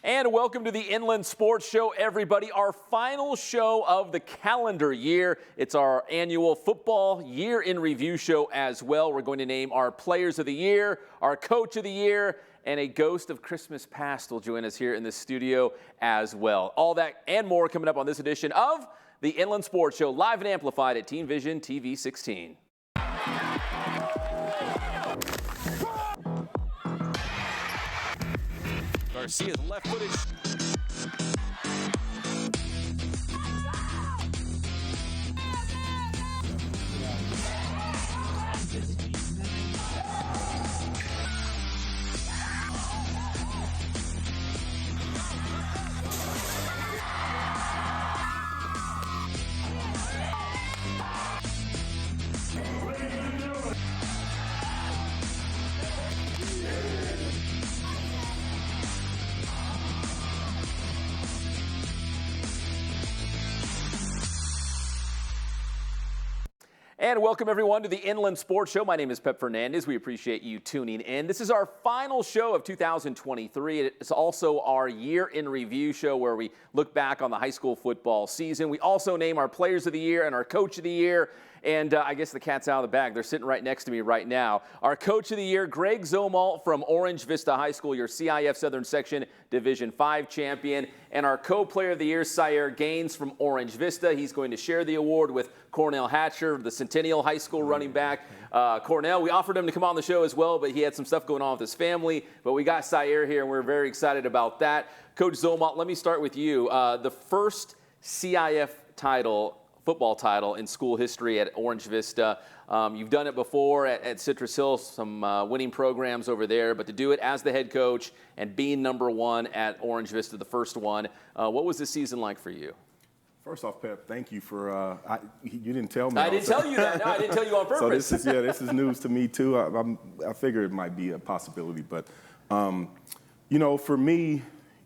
And welcome to the Inland Sports Show, everybody. Our final show of the calendar year. It's our annual football year in review show as well. We're going to name our players of the year, our coach of the year, and a ghost of Christmas past will join us here in the studio as well. All that and more coming up on this edition of the Inland Sports Show, live and amplified at Team Vision TV 16. Garcia's left footage. And welcome, everyone, to the Inland Sports Show. My name is Pep Fernandez. We appreciate you tuning in. This is our final show of 2023. It's also our year in review show where we look back on the high school football season. We also name our players of the year and our coach of the year. And I guess the cat's out of the bag. They're sitting right next to me right now. Our coach of the year, Greg Zumwalt from Orange Vista High School, your CIF Southern Section Division 5 champion. And our co-player of the year, Syer Gaines from Orange Vista. He's going to share the award with Cornell Hatcher, the Centennial High School running back. Cornell, we offered him to come on the show as well, but he had some stuff going on with his family. But we got Syer here, and we're very excited about that. Coach Zumwalt, let me start with you. The first CIF title, football title in school history at Orange Vista. You've done it before at Citrus Hill, some winning programs over there, but to do it as the head coach and being number one at Orange Vista, the first one, what was this season like for you? First off, Pep, thank you for, you didn't tell me. I didn't tell you that. No, I didn't tell you on purpose. So this is news to me too. I figure it might be a possibility, but for me,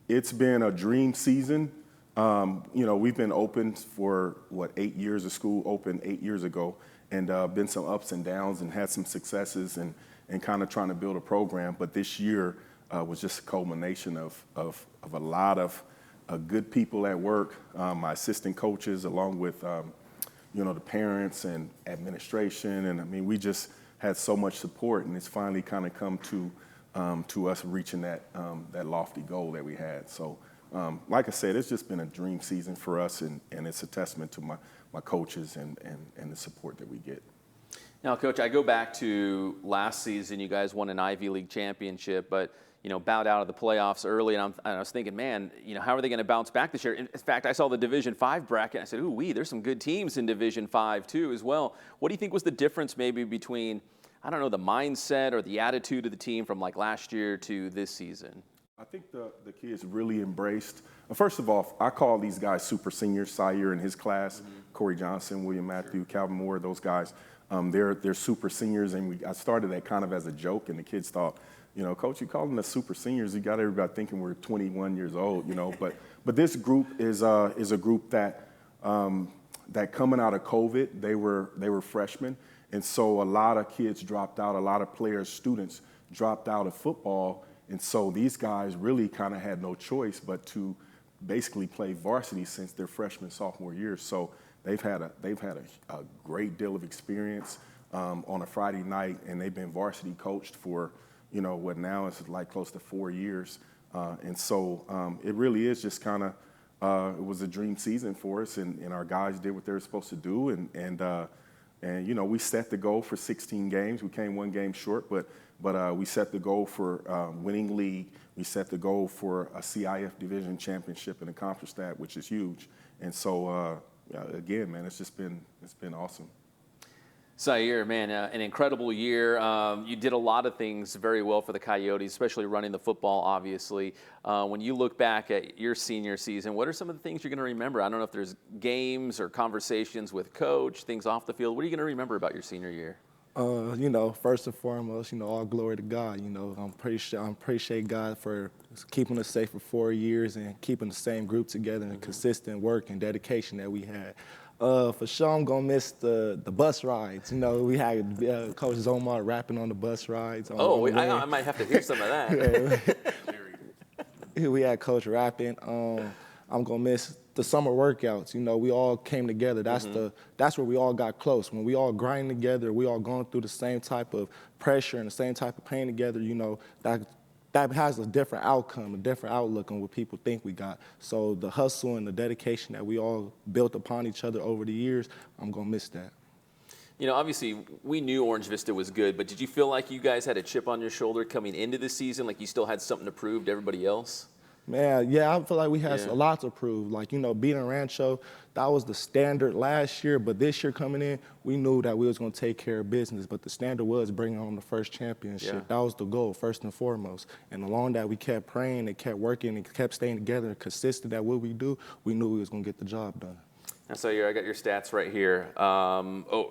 it's been a dream season. We've been open for 8 years of school, opened 8 years ago, and been some ups and downs and had some successes and kind of trying to build a program. But this year was just a culmination of a lot of good people at work, my assistant coaches, along with the parents and administration, and I mean we just had so much support, and it's finally kind of come to us reaching that lofty goal that we had. So. Like I said, it's just been a dream season for us, and it's a testament to my coaches and the support that we get. Now, Coach, I go back to last season. You guys won an Ivy League championship, but bowed out of the playoffs early, and I was thinking, man, how are they going to bounce back this year? In fact, I saw the Division 5 bracket, and I said, ooh, there's some good teams in Division 5 too as well. What do you think was the difference maybe between, I don't know, the mindset or the attitude of the team from like last year to this season? I think the kids really embraced. First of all, I call these guys super seniors. Syer and his class, Corey Johnson, William Matthew, Calvin Moore, those guys. They're super seniors, and I started that kind of as a joke, and the kids thought, Coach, you calling us super seniors? You got everybody thinking we're 21 years old, But this group is a group that coming out of COVID, they were freshmen, and so a lot of kids dropped out. A lot of players, students dropped out of football. And so these guys really kind of had no choice but to basically play varsity since their freshman, sophomore years. So they've had a great deal of experience on a Friday night, and they've been varsity coached for, what now is like close to 4 years. And so it really is just kind of, it was a dream season for us, and our guys did what they were supposed to do. And we set the goal for 16 games. We came one game short, but we set the goal for winning league. We set the goal for a CIF division championship and accomplished that, which is huge. And so, again, man, it's been awesome. Syer, man, an incredible year. You did a lot of things very well for the Coyotes, especially running the football, obviously. When you look back at your senior season, what are some of the things you're going to remember? I don't know if there's games or conversations with coach, things off the field. What are you going to remember about your senior year? First and foremost, all glory to God. I appreciate God for keeping us safe for 4 years and keeping the same group together and consistent work and dedication that we had. For sure, I'm gonna miss the bus rides. We had Coach Zumwalt rapping on the bus rides. I might have to hear some of that. we had Coach rapping. I'm gonna miss the summer workouts. You know, we all came together. That's where we all got close. When we all grind together, we all going through the same type of pressure and the same type of pain together. You know, that has a different outcome, a different outlook on what people think we got. So the hustle and the dedication that we all built upon each other over the years, I'm gonna miss that. You know, obviously, we knew Orange Vista was good, but did you feel like you guys had a chip on your shoulder coming into the season, like you still had something to prove to everybody else? Man, yeah, I feel like we had a lot to prove. Like, you know, beating Rancho, that was the standard last year, but this year coming in, we knew that we was going to take care of business, but the standard was bringing home the first championship. Yeah. That was the goal, first and foremost. And along that, we kept praying and kept working and kept staying together and consistent at what we do. We knew we was going to get the job done. And so I got your stats right here.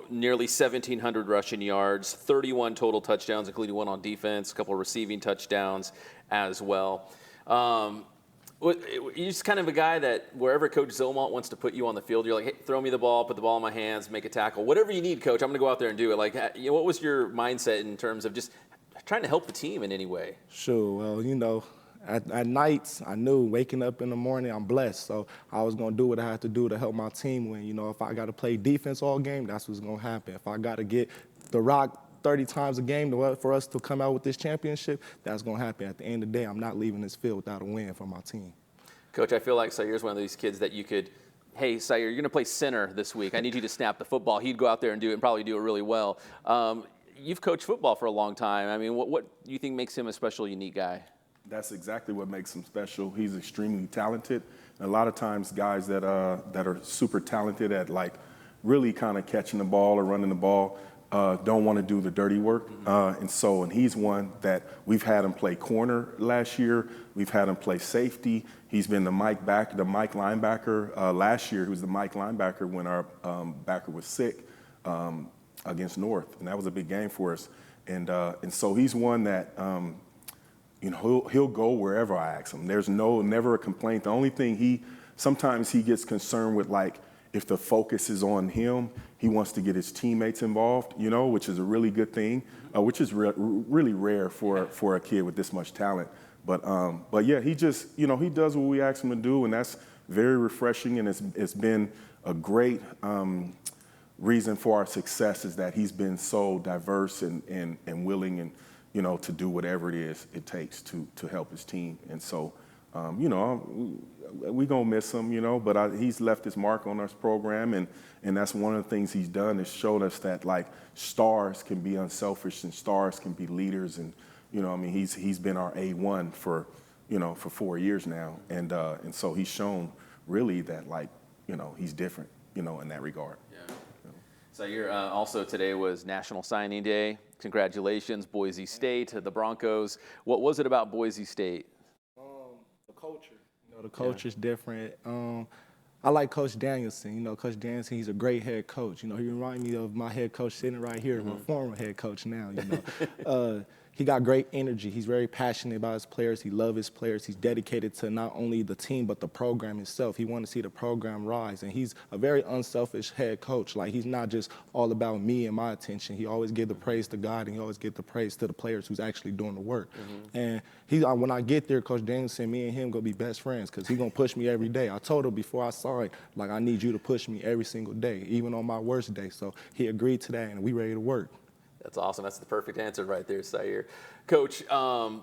Nearly 1,700 rushing yards, 31 total touchdowns, including one on defense, a couple of receiving touchdowns as well. You're just kind of a guy that wherever Coach Zilmont wants to put you on the field, you're like, hey, throw me the ball, put the ball in my hands, make a tackle. Whatever you need, Coach, I'm going to go out there and do it. Like, you know, what was your mindset in terms of just trying to help the team in any way? Sure. Well, you know, at nights, I knew waking up in the morning, I'm blessed. So I was going to do what I had to do to help my team win. You know, if I got to play defense all game, that's what's going to happen. If I got to get the rock 30 times a game for us to come out with this championship, that's going to happen. At the end of the day, I'm not leaving this field without a win for my team. Coach, I feel like Sair's one of these kids that you could, hey, Sair, you're going to play center this week. I need you to snap the football. He'd go out there and do it and probably do it really well. You've coached football for a long time. I mean, what do you think makes him a special, unique guy? That's exactly what makes him special. He's extremely talented. And a lot of times guys that are super talented at like really kind of catching the ball or running the ball don't want to do the dirty work. And he's one that we've had him play corner last year. We've had him play safety. He's been the Mike linebacker. Last year, he was the Mike linebacker when our backer was sick against North. And that was a big game for us. And so he's one that, you know, he'll go wherever I ask him. There's never a complaint. The only thing sometimes he gets concerned with, like, if the focus is on him, he wants to get his teammates involved, you know, which is a really good thing, which is really rare for a kid with this much talent. But yeah, he just, you know, he does what we ask him to do, and that's very refreshing, and it's been a great reason for our success is that he's been so diverse and willing and, you know, to do whatever it is it takes to help his team. And so, you know, we're going to miss him, you know, but he's left his mark on our program, and that's one of the things he's done is showed us that, like, stars can be unselfish and stars can be leaders. And, you know, I mean, he's been our A1 for 4 years now. And so he's shown really that, like, you know, he's different, you know, in that regard. Yeah. So also today was National Signing Day. Congratulations, Boise State, the Broncos. What was it about Boise State? The culture. You know, the culture is different. I like Coach Danielson. You know, Coach Danielson, he's a great head coach. You know, he reminds me of my head coach sitting right here, my former head coach now, you know. He got great energy. He's very passionate about his players. He loves his players. He's dedicated to not only the team, but the program itself. He wants to see the program rise. And he's a very unselfish head coach. Like, he's not just all about me and my attention. He always gives the praise to God, and he always gives the praise to the players who's actually doing the work. And when I get there, Coach Danielson, me and him going to be best friends because he's going to push me every day. I told him before I saw it, like, I need you to push me every single day, even on my worst day. So he agreed to that, and we ready to work. That's awesome. That's the perfect answer right there, Sair. Coach, I'll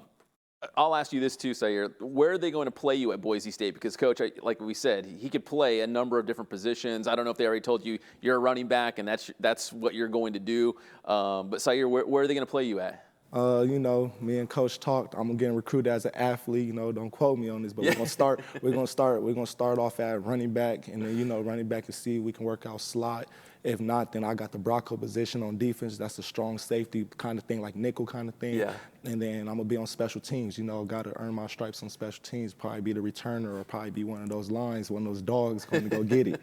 ask you this too, Sair. Where are they going to play you at Boise State? Because, Coach, like we said, he could play a number of different positions. I don't know if they already told you you're a running back and that's what you're going to do. But, Sair, where are they going to play you at? You know, me and Coach talked. I'm getting recruited as an athlete. You know, don't quote me on this, but we're gonna start. We're gonna start off at running back, and then, you know, running back and see if we can work out slot. If not, then I got the Bronco position on defense. That's a strong safety kind of thing, like nickel kind of thing. Yeah. And then I'm gonna be on special teams. You know, got to earn my stripes on special teams. Probably be the returner, or probably be one of those lines, one of those dogs going to go get it.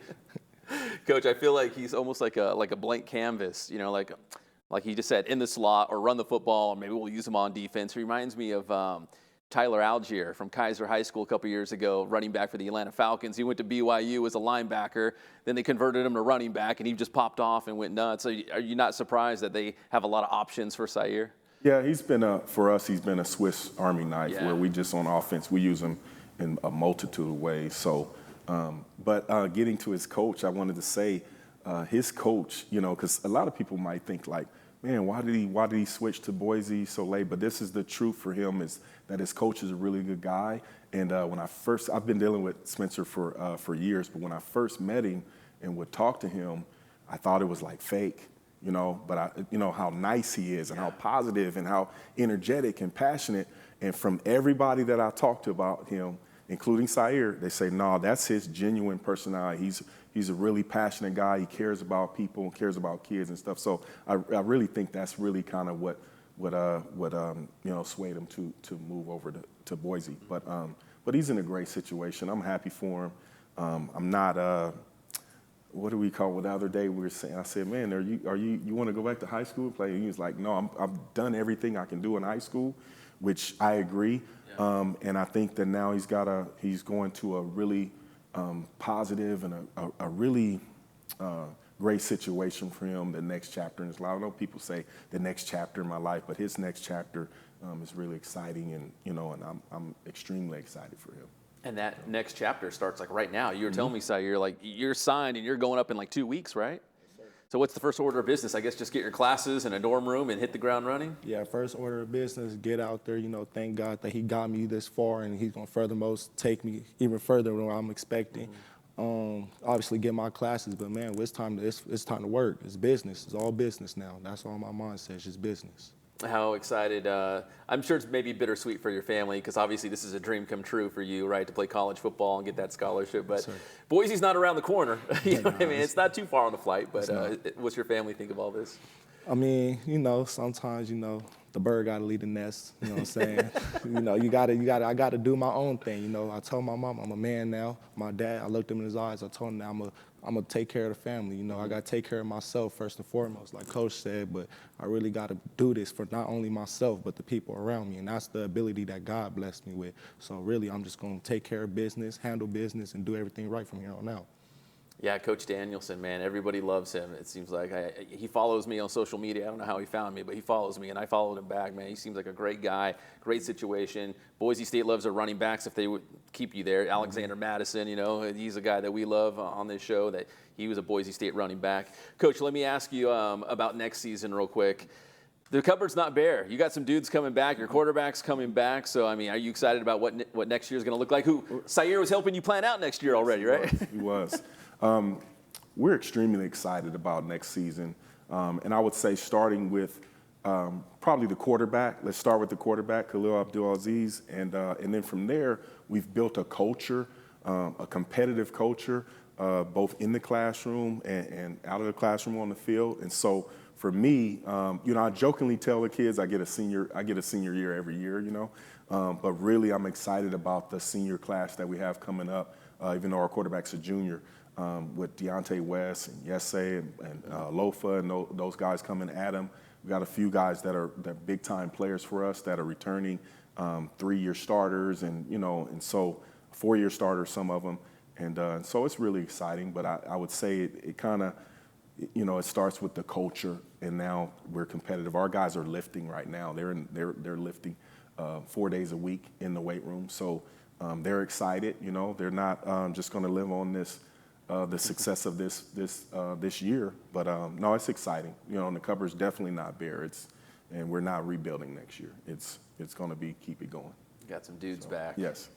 Coach, I feel like he's almost like a blank canvas. You know, like he just said, in the slot or run the football, or maybe we'll use him on defense. He reminds me of Tyler Algier from Kaiser High School a couple years ago, running back for the Atlanta Falcons. He went to BYU as a linebacker. Then they converted him to running back, and he just popped off and went nuts. So are you not surprised that they have a lot of options for Sair? Yeah, for us, he's been a Swiss Army knife Yeah. where we just on offense, we use him in a multitude of ways. So, but getting to his coach, I wanted to say his coach, you know, because a lot of people might think like, man, why did he switch to Boise so late? But this is the truth for him is that his coach is a really good guy. And I've been dealing with Spencer for years, but when I first met him and would talk to him, I thought it was like fake. You know, but you know how nice he is and how positive and how energetic and passionate. And from everybody that I talked to about him, including Sayer, they say, no, that's his genuine personality. He's a really passionate guy. He cares about people and cares about kids and stuff. So I really think that's really kind of what you know swayed him to move over to Boise. But he's in a great situation. I'm happy for him. I'm not. What do we call it? The other day we were saying, I said, man, you want to go back to high school and play? And he was like, no, I've done everything I can do in high school, which I agree. Yeah. And I think that now he's going to a really positive and a really great situation for him, the next chapter in his life. I know people say the next chapter in my life, but his next chapter is really exciting, and you know, and I'm extremely excited for him. And that next chapter starts like right now. You were telling me, Sayer, like you're signed and you're going up in like 2 weeks, right? So what's the first order of business? I guess just get your classes in a dorm room and hit the ground running? Yeah, first order of business, get out there, you know, thank God that he got me this far and he's going to furthermost take me even further than what I'm expecting. Obviously get my classes, but man, it's time to work. It's business. It's all business now. That's all my mind says, just business. How excited, I'm sure it's maybe bittersweet for your family because obviously this is a dream come true for you, right, to play college football and get that scholarship. But Boise's not around the corner. You know what I mean? It's not too far on the flight, but what's your family think of all this? I mean, you know, sometimes, you know, the bird got to leave the nest, you know what I'm saying? You know, I got to do my own thing, you know. I told my mom I'm a man now. My dad, I looked him in his eyes. I told him that I'm going to take care of the family, you know. I got to take care of myself first and foremost, like Coach said, but I really got to do this for not only myself, but the people around me, and that's the ability that God blessed me with. So really, I'm just going to take care of business, handle business, and do everything right from here on out. Yeah, Coach Danielson, man, everybody loves him. It seems like he follows me on social media. I don't know how he found me, but he follows me, and I followed him back, man. He seems like a great guy, great situation. Boise State loves their running backs if they would keep you there. Alexander Madison, you know, he's a guy that we love on this show, that he was a Boise State running back. Coach, let me ask you about next season real quick. The cupboard's not bare. You got some dudes coming back. Your quarterback's coming back. So, I mean, are you excited about what next year's going to look like? Sayer was helping you plan out next year already, right? He was. We're extremely excited about next season. And I would say starting with probably the quarterback. Let's start with the quarterback, Khalil Abdul-Aziz. And then from there, we've built a culture, a competitive culture, both in the classroom and out of the classroom on the field. And so for me, you know, I jokingly tell the kids I get a senior year every year, you know. But really, I'm excited about the senior class that we have coming up, even though our quarterback's a junior. With Deontay West and Yese and Lofa and those guys coming at him. We've got a few guys that are big-time players for us that are returning 3-year starters and, you know, and so 4-year starters, some of them. And so it's really exciting, but I would say it kind of, you know, it starts with the culture, and now we're competitive. Our guys are lifting right now. They're lifting 4 days a week in the weight room. So they're excited, you know. They're not just going to live on the success of this year, but no, it's exciting. You know, and the cupboard's definitely not bare. And we're not rebuilding next year. It's going to be keep it going. Got some dudes back. Yes.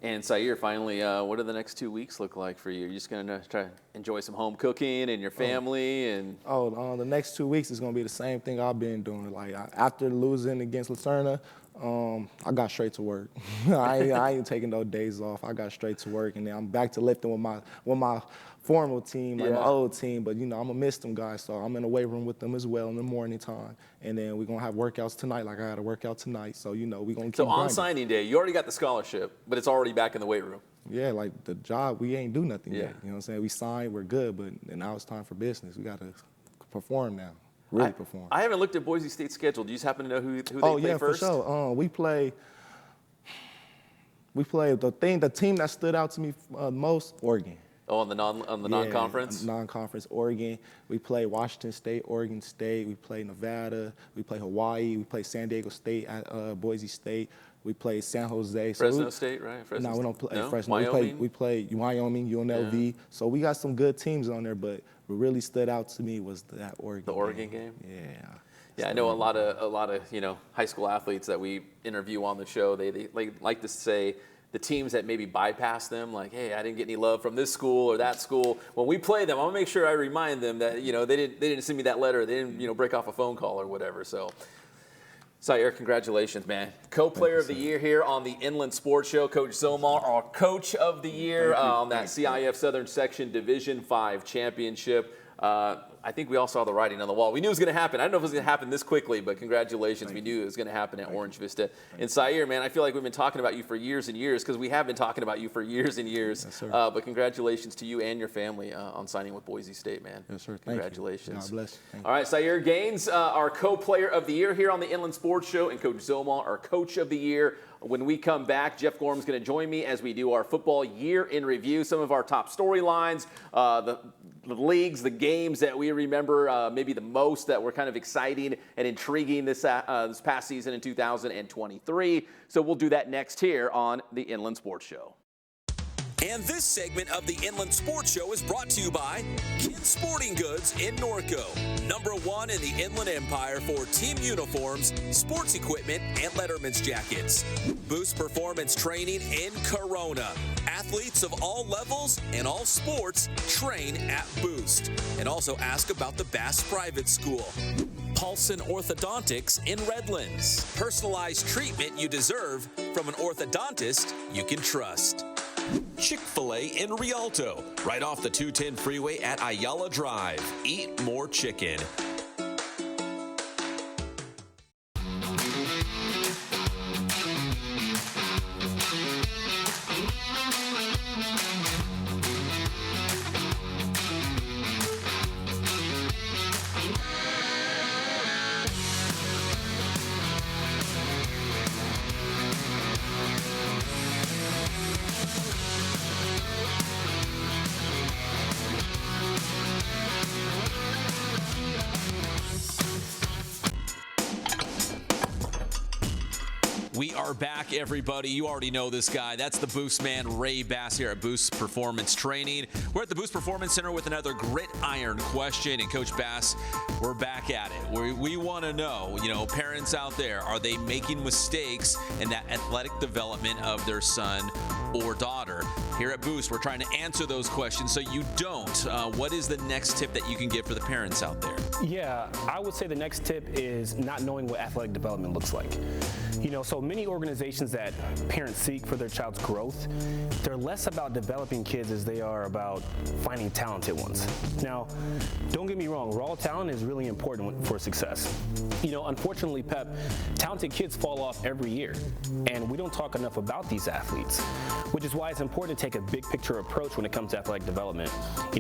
And Sayer, finally, what do the next 2 weeks look like for you? You're just going to try to enjoy some home cooking and your family and. The next 2 weeks is going to be the same thing I've been doing. Like after losing against Lacerna, I got straight to work. I ain't taking no days off. I got straight to work, and then I'm back to lifting with my formal team, like my old team. But you know, I'm gonna miss them guys, so I'm in the weight room with them as well in the morning time. And then we're gonna have workouts tonight, like I had a workout tonight. So you know, we're gonna keep So on grinding. signing day, you already got the scholarship, but it's already back in the weight room. Yeah, like the job, we ain't do nothing yet. Yeah. You know what I'm saying? We signed, we're good, but now it's time for business. We gotta perform now. Really perform. I haven't looked at Boise State's schedule. Do you just happen to know who they Oh play yeah, first? for sure. We play the team that stood out to me most, Oregon. Oh, on the non-conference? Non-conference, Oregon. We play Washington State, Oregon State. We play Nevada. We play Hawaii. We play San Diego State at Boise State. We play San Jose. Fresno State, right? No, we don't play Fresno. Wyoming? We play Wyoming, UNLV. Yeah. So we got some good teams on there, but what really stood out to me was that Oregon. The Oregon game? Yeah. Yeah, I know a lot of high school athletes that we interview on the show. They like to say the teams that maybe bypass them, like, hey, I didn't get any love from this school or that school. When we play them, I want to make sure I remind them that they didn't send me that letter. They didn't break off a phone call or whatever. So. Syer, congratulations, man. Co-player of the year here on the Inland Sports Show. Coach Zomar, our coach of the year on that CIF Southern Section Division 5 championship. I think we all saw the writing on the wall. We knew it was going to happen. I don't know if it was going to happen this quickly, but congratulations. We knew it was going to happen at Orange Vista. And Syer, man, I feel like we've been talking about you for years and years because we have been talking about you for years and years. Yes, sir. But congratulations to you and your family on signing with Boise State, man. Yes, sir. Congratulations. God bless. Thank you. All right, Syer Gaines, our co-player of the year here on the Inland Sports Show, and Coach Zomar, our coach of the year. When we come back, Jeff Gorham's going to join me as we do our football year in review, some of our top storylines, the leagues, the games that we remember maybe the most that were kind of exciting and intriguing this past season in 2023. So we'll do that next here on the Inland Sports Show. And this segment of the Inland Sports Show is brought to you by Kin Sporting Goods in Norco, #1 in the Inland Empire for team uniforms, sports equipment, and Letterman's jackets. Boost Performance Training in Corona. Athletes of all levels and all sports train at Boost. And also ask about the Bass Private School. Paulson Orthodontics in Redlands. Personalized treatment you deserve from an orthodontist you can trust. Chick-fil-A in Rialto, right off the 210 freeway at Ayala Drive. Eat more chicken. We are back, everybody. You already know this guy. That's the Boost man, Ray Bass, here at Boost Performance Training. We're at the Boost Performance Center with another gridiron question. And Coach Bass, we're back at it. We want to know, parents out there, are they making mistakes in that athletic development of their son or daughter? Here at Boost, we're trying to answer those questions so you don't. What is the next tip that you can give for the parents out there? Yeah, I would say the next tip is not knowing what athletic development looks like. So many organizations that parents seek for their child's growth, they're less about developing kids as they are about finding talented ones. Now, don't get me wrong, raw talent is really important for success. Unfortunately, Pep, talented kids fall off every year, and we don't talk enough about these athletes, which is why it's important to take a big picture approach when it comes to athletic development.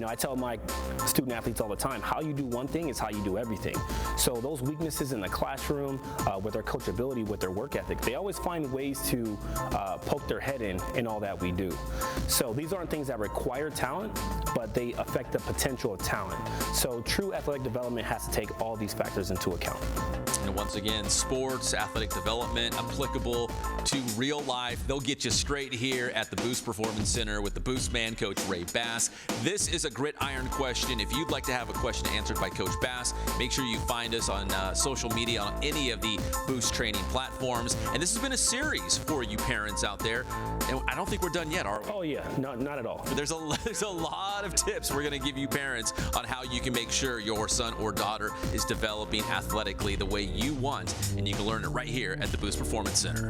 I tell my student athletes all the time, how you do one thing is how you do everything. So those weaknesses in the classroom, with their coachability, with their work ethic, they always find ways to poke their head in all that we do. So these aren't things that require talent, but they affect the potential of talent. So true athletic development has to take all these factors into account. And once again, sports, athletic development, applicable to real life. They'll get you straight here at the Boost Performance Center with the Boost man, Coach Ray Bass. This is a gridiron question. If you'd like to have a question answered by Coach Bass, make sure you find us on social media on any of the Boost training platforms. And this has been a series for you parents out there. And I don't think we're done yet, are we? Oh yeah, no, not at all. There's a lot of tips we're going to give you parents on how you can make sure your son or daughter is developing athletically the way you want, and you can learn it right here at the Boost Performance Center.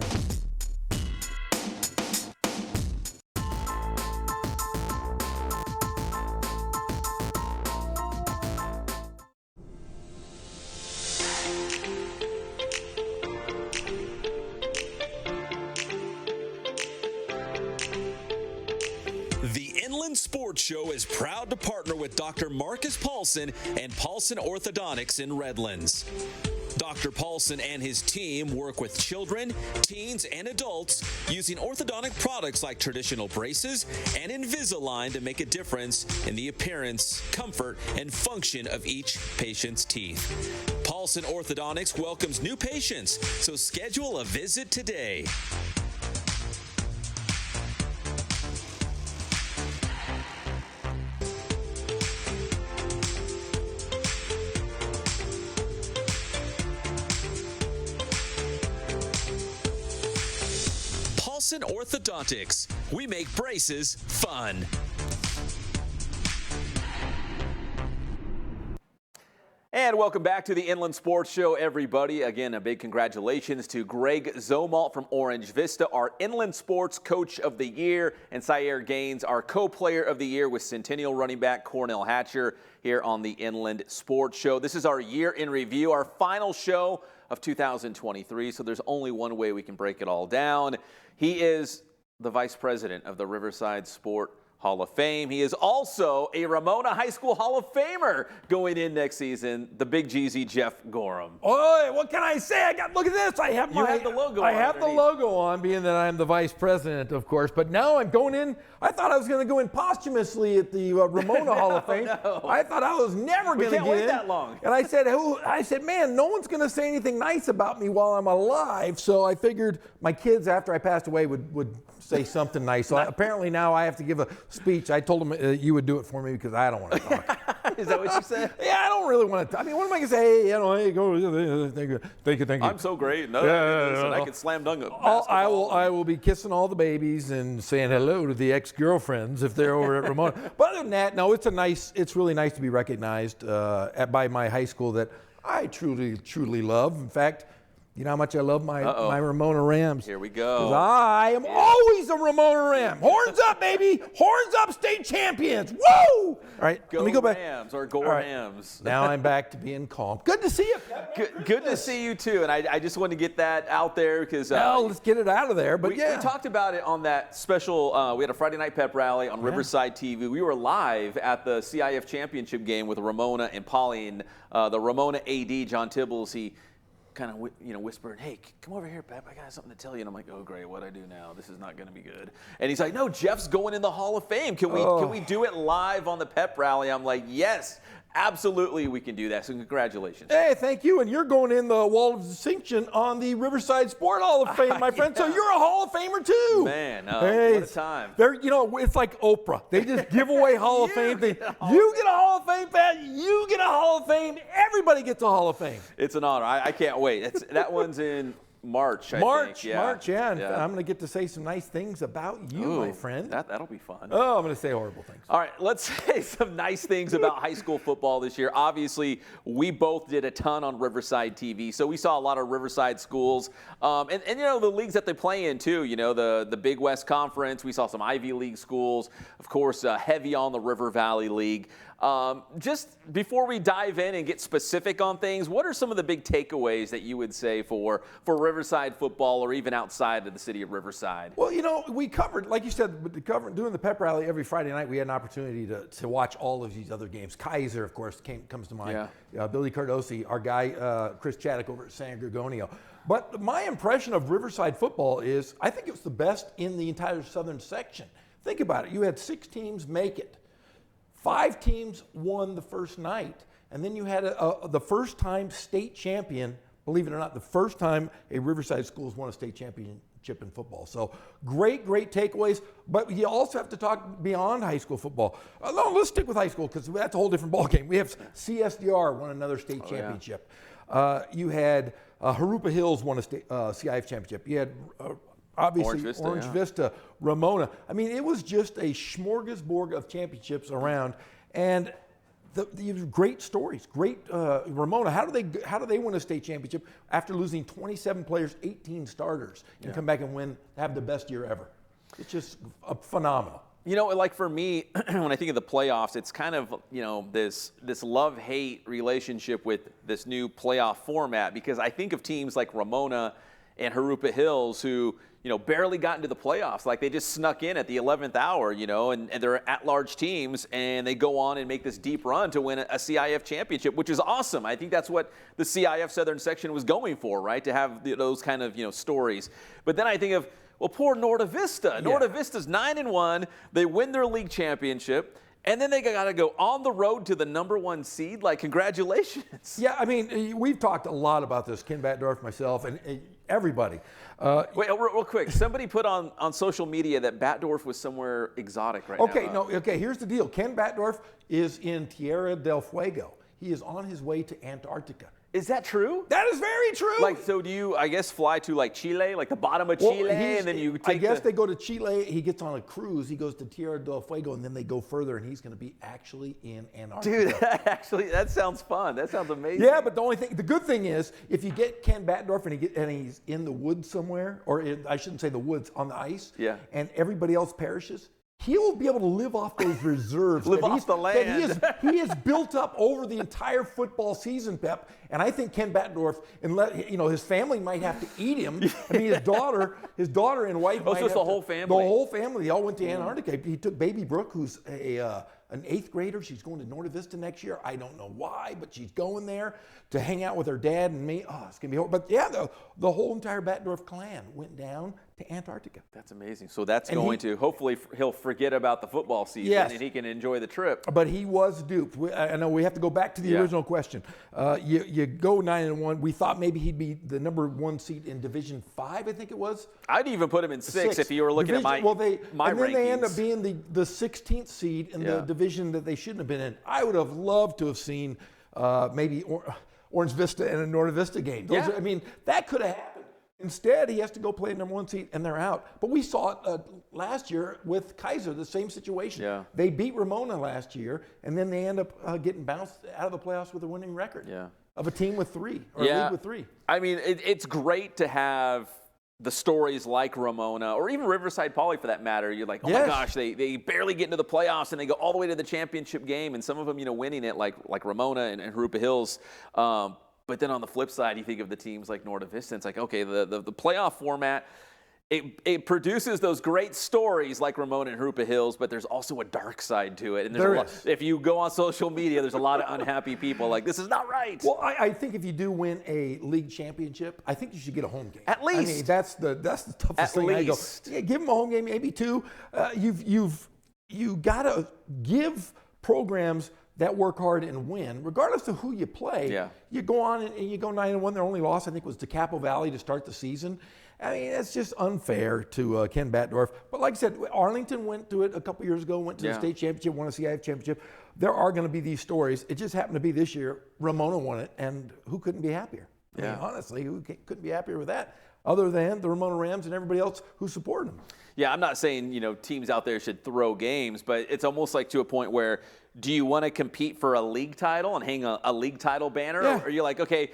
Sports Show is proud to partner with Dr. Marcus Paulson and Paulson Orthodontics in Redlands. Dr. Paulson and his team work with children, teens, and adults using orthodontic products like traditional braces and Invisalign to make a difference in the appearance, comfort, and function of each patient's teeth. Paulson Orthodontics welcomes new patients, so schedule a visit today. Paulson Orthodontics. We make braces fun. And welcome back to the Inland Sports Show, everybody. Again, a big congratulations to Greg Zomalt from Orange Vista, our Inland Sports Coach of the Year, and Syer Gaines, our Co-Player of the Year with Centennial running back Cornell Hatcher here on the Inland Sports Show. This is our year in review, our final show of 2023, so there's only one way we can break it all down. He is the Vice President of the Riverside Sport Hall of Fame. He is also a Ramona High School Hall of Famer going in next season, the Big Jeezy Jeff Gorham. Oh, what can I say? Look at this. I have You have the logo I on have the underneath. logo on, being that I'm the vice president, of course. But now I'm going in. I thought I was going to go in posthumously at the Ramona Hall of Fame. no. I thought I was never going to can't get wait in. that long. And I said, man, no one's going to say anything nice about me while I'm alive. So I figured my kids, after I passed away, would say something nice. So apparently now I have to give a speech. I told them you would do it for me because I don't want to talk. Is that what you said? Yeah, I don't really want to. I mean, what am I going to say? Hey, hey, go. Thank you. I'm so great. No, Yeah, I can slam dunk a I basketball. will be kissing all the babies and saying hello to the ex-girlfriends if they're over at Ramona. But other than that, no, it's really nice to be recognized by my high school that I truly love. In fact, you know how much I love my Ramona Rams. Here we go. 'Cause I am always a Ramona Ram. Horns up, baby. Horns up, state champions. Woo! All right, Go let me go back. Rams or All right. Gorhams. Now I'm back to being calm. Good to see you. Good to see you too, and I just wanted to get that out there because Well, let's get it out of there. But we yeah. talked about it on that special. We had a Friday night pep rally on Riverside TV. We were live at the CIF championship game with Ramona and Pauline. The Ramona AD, John Tibbles, he kind of whispered, "Hey, come over here, Pep. I got something to tell you." And I'm like, "Oh, great. What do I do now? This is not going to be good." And he's like, "No, Jeff's going in the Hall of Fame. Can we do it live on the pep rally?" I'm like, "Yes, absolutely, we can do that." So congratulations. Hey, thank you. And you're going in the Wall of Distinction on the Riverside Sport Hall of Fame, my friend. So Yeah. you're a Hall of Famer too. Man, Hey, what a time. It's like Oprah. They just give away Hall of Fame things. You get a Hall of Fame, Pat. You get a Hall of Fame. Everybody gets a Hall of Fame. It's an honor. I can't wait. That one's in March, I March, think. yeah. And Yeah. I'm going to get to say some nice things about you, my friend. That'll be fun. Oh, I'm going to say horrible things. All right, let's say some nice things about high school football this year. Obviously, we both did a ton on Riverside TV, so we saw a lot of Riverside schools. And you know, the leagues that they play in, too. You know, the Big West Conference. We saw some Ivy League schools. Of course, heavy on the River Valley League. Just before we dive in and get specific on things, what are some of the big takeaways that you would say for Riverside football or even outside of the city of Riverside? Well, you know, we covered, like you said, doing the pep rally every Friday night. We had an opportunity to watch all of these other games. Kaiser, of course, comes to mind. Billy Cardosi, our guy, Chris Chaddock over at San Gregonio. But my impression of Riverside football is I think it was the best in the entire southern section. Think about it. You had 6 teams make it. 5 teams won the first night. And then you had the first-time state champion, believe it or not, the first time a Riverside school has won a state championship in football. So great takeaways. But you also have to talk beyond high school football. No, let's stick with high school because that's a whole different ballgame. We have CSDR won another state championship. You had Harupa Hills won a state, CIF championship. You had obviously Orange Vista, Ramona. I mean, it was just a smorgasbord of championships around, and the great stories. Great Ramona. How do they win a state championship after losing 27 players, 18 starters, and come back and have the best year ever? It's just phenomenal. You know, like for me, when I think of the playoffs, it's kind of, you know, this love-hate relationship with this new playoff format because I think of teams like Ramona and Harupa Hills, who, barely got into the playoffs. Like, they just snuck in at the 11th hour, and they're at-large teams, and they go on and make this deep run to win a CIF championship, which is awesome. I think that's what the CIF Southern section was going for, right, to have those kind of, stories. But then I think of, well, poor Norte Vista. Yeah. Norte Vista's 9-1. They win their league championship. And then they got to go on the road to the #1 seed. Like, congratulations. Yeah, I mean, we've talked a lot about this, Ken Batdorf, myself, and everybody. Wait, real quick. Somebody put on social media that Batdorf was somewhere exotic right now. Okay, here's the deal. Ken Batdorf is in Tierra del Fuego. He is on his way to Antarctica. Is that true? That is very true. Like, so do you, I guess, fly to like Chile, like the bottom of Chile, and then you take they go to Chile. He gets on a cruise. He goes to Tierra del Fuego, and then they go further, and he's going to be actually in Antarctica. Dude, that sounds fun. That sounds amazing. Yeah, but the good thing is, if you get Ken Batdorf and he's in the woods somewhere, or I shouldn't say the woods, on the ice, yeah, and everybody else perishes, he will be able to live off those reserves. Live off the land. That he has built up over the entire football season, Pep. And I think Ken Batdorf, his family might have to eat him. I mean, his daughter and wife. Oh, so it's the whole family. The whole family. They all went to Antarctica. He took baby Brooke, who's an 8th grader. She's going to Norte Vista next year. I don't know why, but she's going there to hang out with her dad and me. Oh, it's gonna be horrible. But yeah, the whole entire Batdorf clan went down to Antarctica. That's amazing. So that's going to, hopefully he'll forget about the football season, yes, and he can enjoy the trip. But he was duped. I know we have to go back to the original question. You go 9-1. We thought maybe he'd be the #1 seed in Division 5, I think it was. I'd even put him in 6 if you were looking at my rankings. And then they end up being the 16th seed in the division that they shouldn't have been in. I would have loved to have seen maybe Orange Vista and a Norte Vista game. That could have happened. Instead, he has to go play #1 seed, and they're out. But we saw it last year with Kaiser, the same situation. Yeah. They beat Ramona last year, and then they end up getting bounced out of the playoffs with a winning record of a team with 3, or a league with 3. I mean, it's great to have the stories like Ramona, or even Riverside Poly for that matter. You're like, oh my gosh, they barely get into the playoffs, and they go all the way to the championship game, and some of them, winning it like Ramona and Harupa Hills. But then on the flip side, you think of the teams like Norte Vista. It's like, okay, the playoff format, it produces those great stories like Ramona and Harupa Hills, but there's also a dark side to it. And if you go on social media, there's a lot of unhappy people like, this is not right. Well, I think if you do win a league championship, I think you should get a home game. At least. I mean, that's the toughest thing. I go, give them a home game, maybe 2. You've got to give programs that work hard and win, regardless of who you play. Yeah. You go on and you go 9-1. Their only loss, I think, was to Capo Valley to start the season. I mean, it's just unfair to Ken Batdorf. But like I said, Arlington went to it a couple years ago, went to the state championship, won a CIF championship. There are going to be these stories. It just happened to be this year, Ramona won it, and who couldn't be happier? I mean, honestly, who couldn't be happier with that, other than the Ramona Rams and everybody else who supported them? Yeah, I'm not saying, teams out there should throw games, but it's almost like to a point where, do you want to compete for a league title and hang a league title banner? Yeah. Or you're like, okay,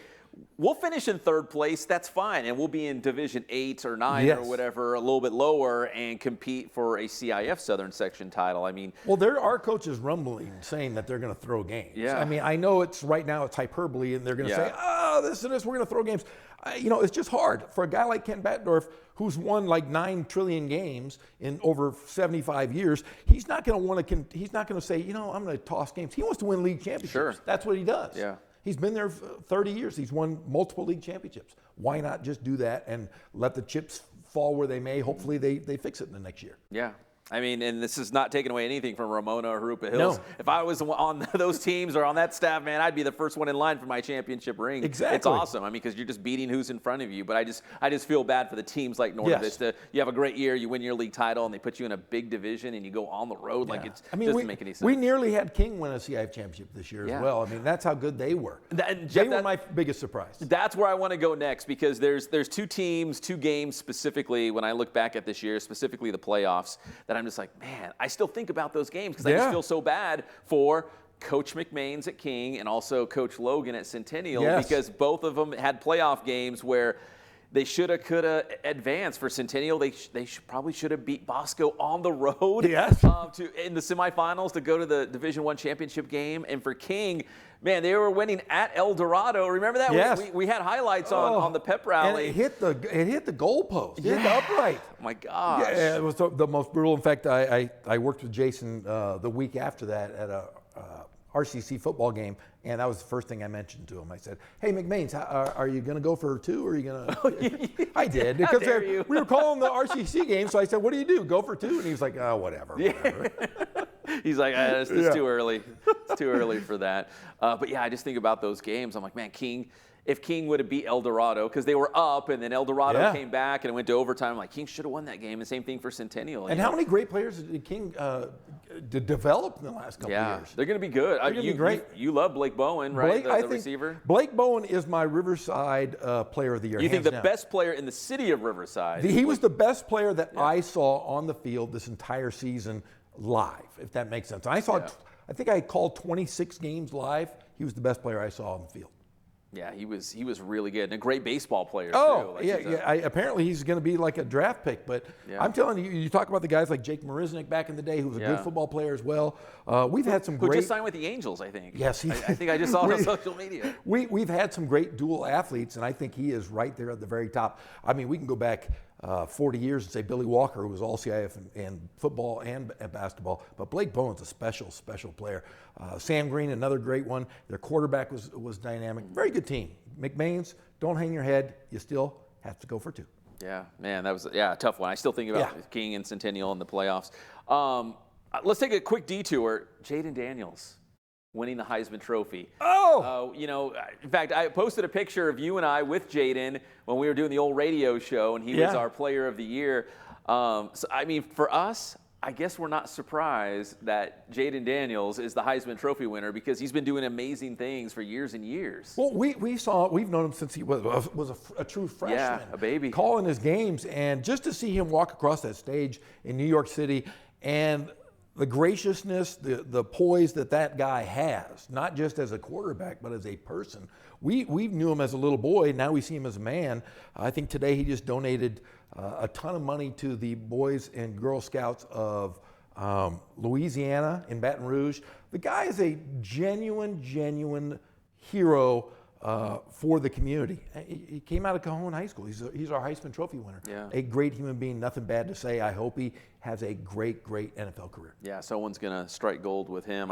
we'll finish in 3rd place, that's fine, and we'll be in Division 8 or 9 or whatever, a little bit lower, and compete for a CIF Southern Section title. I mean, well, there are coaches rumbling saying that they're going to throw games. Yeah. I mean, I know right now it's hyperbole, and they're going to say, oh, this and this, we're going to throw games. It's just hard for a guy like Ken Batdorf, who's won like 9 trillion games in over 75 years. He's not going to want to. He's not going to say, I'm going to toss games. He wants to win league championships. Sure. That's what he does. Yeah. He's been there for 30 years. He's won multiple league championships. Why not just do that and let the chips fall where they may? Hopefully they fix it in the next year. Yeah. I mean, and this is not taking away anything from Ramona or Harupa Hills. No. If I was on those teams or on that staff, man, I'd be the first one in line for my championship ring. Exactly. It's awesome. I mean, because you're just beating who's in front of you. But I just feel bad for the teams like Norte Vista. You have a great year, you win your league title, and they put you in a big division, and you go on the road. Like, it doesn't make any sense. We nearly had King win a CIF championship this year as well. I mean, that's how good they were. They were my biggest surprise. That's where I want to go next, because there's 2 teams, 2 games specifically, when I look back at this year, specifically the playoffs, that I'm just like, man, I still think about those games because I just feel so bad for Coach McMains at King and also Coach Logan at Centennial, because both of them had playoff games where They shoulda, coulda advanced. For Centennial, they probably should have beat Bosco on the road. Yes. In the semifinals to go to the Division I championship game. And for King, man, they were winning at El Dorado. Remember that? Yes. We had highlights on the pep rally. And it hit the goalpost. It hit the upright. Oh my gosh. Yeah, it was the most brutal. In fact, I worked with Jason the week after that at a RCC football game, and that was the first thing I mentioned to him. I said, "Hey, McMains, are you going to go for 2 or are you going to?" I did, because we were calling the RCC game, so I said, "What do you do? Go for 2?" And he was like, "Oh, whatever." He's like, it's too early. It's too early for that. But yeah, I just think about those games. I'm like, man, if King would have beat El Dorado, because they were up and then El Dorado came back and it went to overtime, I'm like, King should have won that game. And same thing for Centennial. And how many great players did King develop in the last couple of years? They're going to be good. They're going to be great. You love Blake Bowen, right? The receiver. Blake Bowen is my Riverside Player of the Year. You think hands the down. best player in the city of Riverside? He was the best player that I saw on the field this entire season live, if that makes sense. I think I called 26 games live. He was the best player I saw on the field. Yeah, he was really good and a great baseball player too. too. Apparently he's going to be like a draft pick. But I'm telling you, you talk about the guys like Jake Marisnik back in the day, who was a good football player as well. We've had some who great. just signed with the Angels, I think. Yes, I think I just saw it on social media. We've had some great dual athletes, and I think he is right there at the very top. I mean, we can go back 40 years and say Billy Walker, who was all CIF in football and basketball, but Blake Bowen's a special player. Sam Green, another great one. Their quarterback was dynamic. Very good team. McMains, don't hang your head. You still have to go for 2. Yeah, man, that was a tough one. I still think about King and Centennial in the playoffs. Let's take a quick detour. Jaden Daniels winning the Heisman Trophy. In fact, I posted a picture of you and I with Jaden when we were doing the old radio show, and he was our Player of the Year. So, I mean, for us, I guess we're not surprised that Jaden Daniels is the Heisman Trophy winner, because he's been doing amazing things for years and years. Well, we've known him since he was a true freshman. Yeah, a baby. Calling his games, and just to see him walk across that stage in New York City, and the graciousness, the poise that guy has, not just as a quarterback, but as a person. We knew him as a little boy. Now we see him as a man. I think today he just donated a ton of money to the Boys and Girl Scouts of Louisiana in Baton Rouge. The guy is a genuine hero for the community. He came out of Cajon High School. He's our Heisman Trophy winner. Yeah. A great human being, nothing bad to say. I hope he has a great NFL career. Yeah, someone's going to strike gold with him.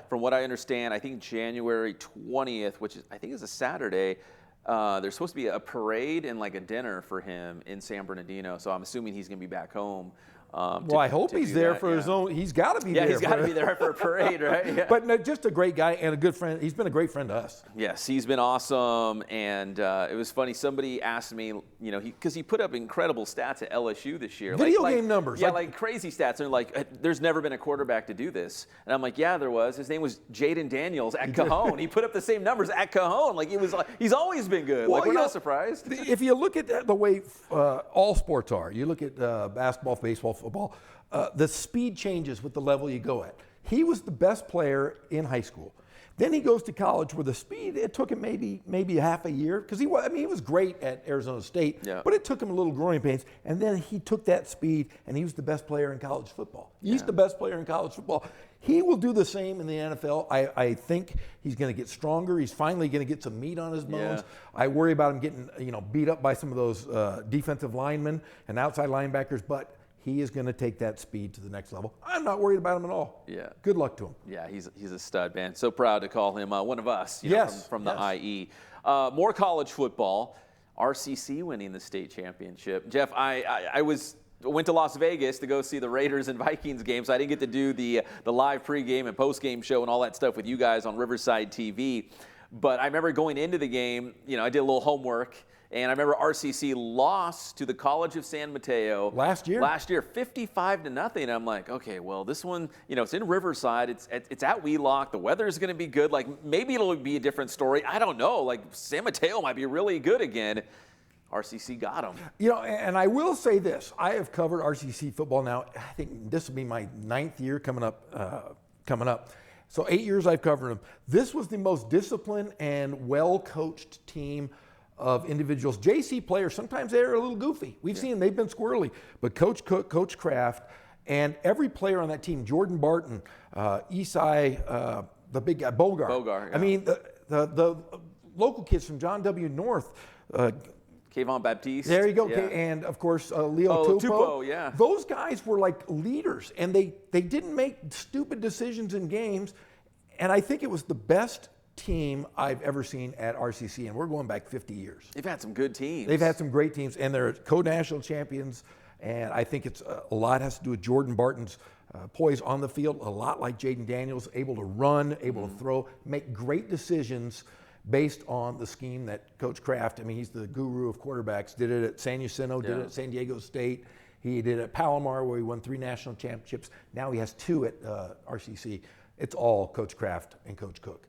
From what I understand, I think January 20th, which I think is a Saturday, there's supposed to be a parade and like a dinner for him in San Bernardino. So I'm assuming he's going to be back home. I hope he's there for his own. He's got to be there. Yeah, he's got to be there for a parade, right? Yeah. But no, just a great guy and a good friend. He's been a great friend to us. Yes, he's been awesome. And it was funny. Somebody asked me, because he put up incredible stats at LSU this year. Video game numbers. Yeah, like crazy stats. They're like, there's never been a quarterback to do this. And I'm like, yeah, there was. His name was Jaden Daniels at Cajon. He put up the same numbers at Cajon. Like, he's always been good. Well, we're not surprised. If you look at the way all sports are, you look at basketball, baseball, football, the speed changes with the level you go at. He was the best player in high school. Then he goes to college where the speed, it took him maybe half a year, because he was great at Arizona State, but it took him a little growing pains. And then he took that speed, and he was the best player in college football. He's the best player in college football. He will do the same in the NFL. I think he's going to get stronger. He's finally going to get some meat on his bones. I worry about him getting beat up by some of those defensive linemen and outside linebackers, but he is going to take that speed to the next level. I'm not worried about him at all. Yeah. Good luck to him. Yeah, he's a stud, man. So proud to call him one of us from the IE. More college football. RCC winning the state championship. Jeff, I went to Las Vegas to go see the Raiders and Vikings game, so I didn't get to do the live pregame and postgame show and all that stuff with you guys on Riverside TV. But I remember going into the game, I did a little homework, and I remember RCC lost to the College of San Mateo last year, 55-0. And I'm like, okay, well, this one, it's in Riverside. It's at Wheelock. The weather is going to be good. Like, maybe it'll be a different story. I don't know. Like, San Mateo might be really good again. RCC got them. And I will say this. I have covered RCC football now. I think this will be my 9th year coming up. So 8 years I've covered them. This was the most disciplined and well-coached team of individuals. JC players, sometimes they're a little goofy. We've seen them, they've been squirrely. But Coach Cook, Coach Kraft, and every player on that team, Jordan Barton, Esai, the big guy, Bogart. Yeah. I mean, the local kids from John W. North, Kayvon Baptiste. there you go. Yeah. And of course, Leo Tupou. Tupou, yeah. Those guys were like leaders, and they didn't make stupid decisions in games. And I think it was the best team I've ever seen at RCC, and we're going back 50 years. They've had some good teams. They've had some great teams, and they're co-national champions. And I think it's a lot has to do with Jordan Barton's poise on the field, a lot like Jaden Daniels, able to run, able to throw, make great decisions based on the scheme that Coach Kraft, I mean, he's the guru of quarterbacks, did it at San Jacinto, did it at San Diego State. He did it at Palomar, where he won 3 national championships. Now he has 2 at RCC. It's all Coach Kraft and Coach Cook.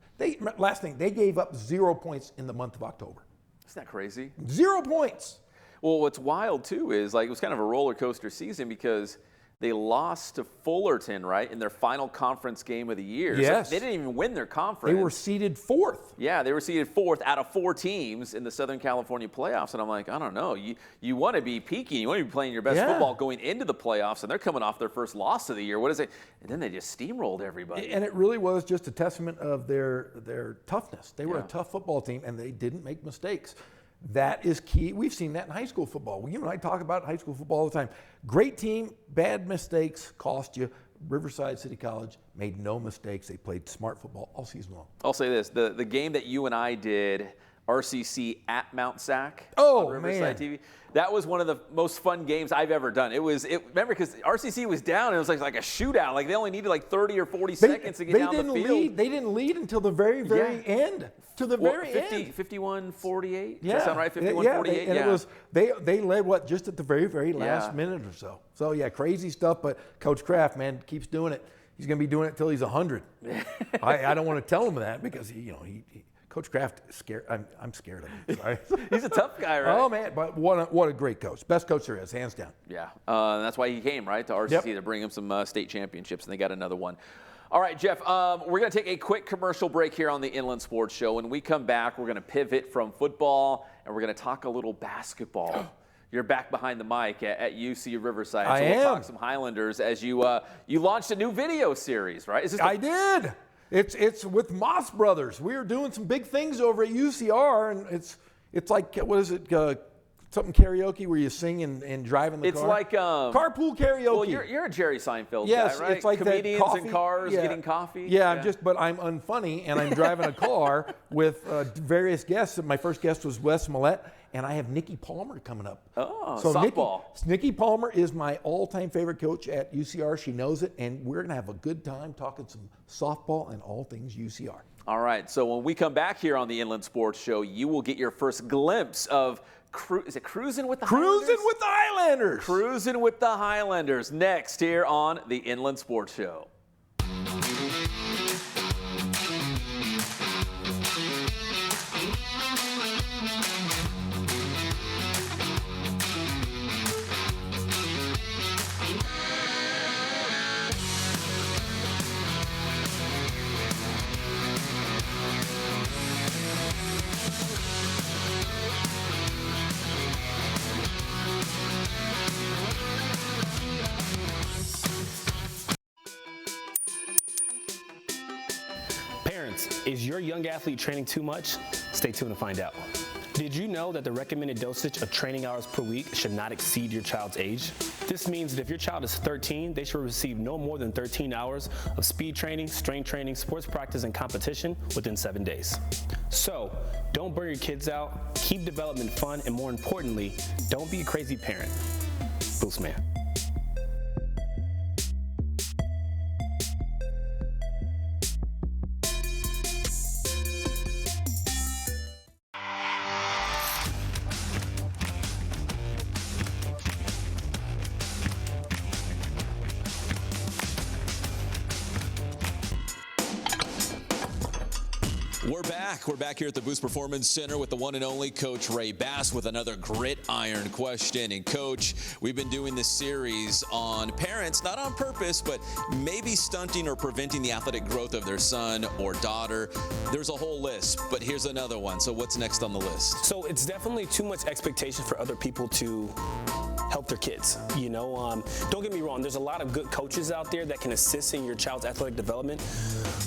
Last thing, they gave up 0 points in the month of October. Isn't that crazy? 0 points. Well, what's wild too is like it was kind of a roller coaster season because they lost to Fullerton, right, in their final conference game of the year. Yes. So they didn't even win their conference. They were seeded 4th. Yeah, they were seeded 4th out of 4 teams in the Southern California playoffs. And I'm like, I don't know. You want to be peaking. You want to be playing your best football going into the playoffs, and they're coming off their first loss of the year. What is it? And then they just steamrolled everybody. And it really was just a testament of their toughness. They were a tough football team, and they didn't make mistakes. That is key. We've seen that in high school football. You and I talk about high school football all the time. Great team, bad mistakes cost you. Riverside City College made no mistakes. They played smart football all season long. I'll say this. The game that you and I did, RCC at Mount Sac Oh, on Riverside man. TV, that was one of the most fun games I've ever done. Remember, because RCC was down, and it was like a shootout. Like they only needed like 30 or 40 seconds to get down the field. They didn't lead until the very end. To the very end. 51-48? Yeah. Does that sound right? 51-48? And it was they led just at the very last minute or so. So yeah, crazy stuff. But Coach Kraft, man, keeps doing it. He's going to be doing it until he's 100. I don't want to tell him that because he Coach Kraft is scared. I'm scared of him. Sorry. He's a tough guy, right? Oh man, but what a great coach. Best coach there is, hands down. Yeah, that's why he came, right, to RCC to bring him some state championships, and they got another one. All right, Jeff, we're going to take a quick commercial break here on the Inland Sports Show. When we come back, we're going to pivot from football, and we're going to talk a little basketball. You're back behind the mic at UC Riverside. I so we'll am. talk some Highlanders as you launched a new video series, right? Is this I did. It's with Moss Brothers. We are doing some big things over at UCR, and it's like, what is it? Something karaoke where you sing and drive in the car. It's like carpool karaoke. Well, you're a Jerry Seinfeld yes, guy, right? It's like comedians that coffee, in cars getting coffee. Yeah, but I'm unfunny, and I'm driving a car with various guests. My first guest was Wes Millett, and I have Nikki Palmer coming up. Oh, softball. Nikki Palmer is my all-time favorite coach at UCR. She knows it, and we're going to have a good time talking some softball and all things UCR. All right, so when we come back here on the Inland Sports Show, you will get your first glimpse of Cruising with the Highlanders? Cruising with the Highlanders. Cruising with the Highlanders next here on the Inland Sports Show. Is your young athlete training too much? Stay tuned to find out. Did you know that the recommended dosage of training hours per week should not exceed your child's age? This means that if your child is 13, they should receive no more than 13 hours of speed training, strength training, sports practice, and competition within 7 days. So, don't burn your kids out, keep development fun, and more importantly, don't be a crazy parent. Boost Man. We're We're back. We're back here at the Boost Performance Center with the one and only Coach Ray Bass with another gridiron question. And Coach, we've been doing this series on parents, not on purpose, but maybe stunting or preventing the athletic growth of their son or daughter. There's a whole list, but here's another one. So what's next on the list? So it's definitely too much expectation for other people to help their kids. Don't get me wrong, there's a lot of good coaches out there that can assist in your child's athletic development,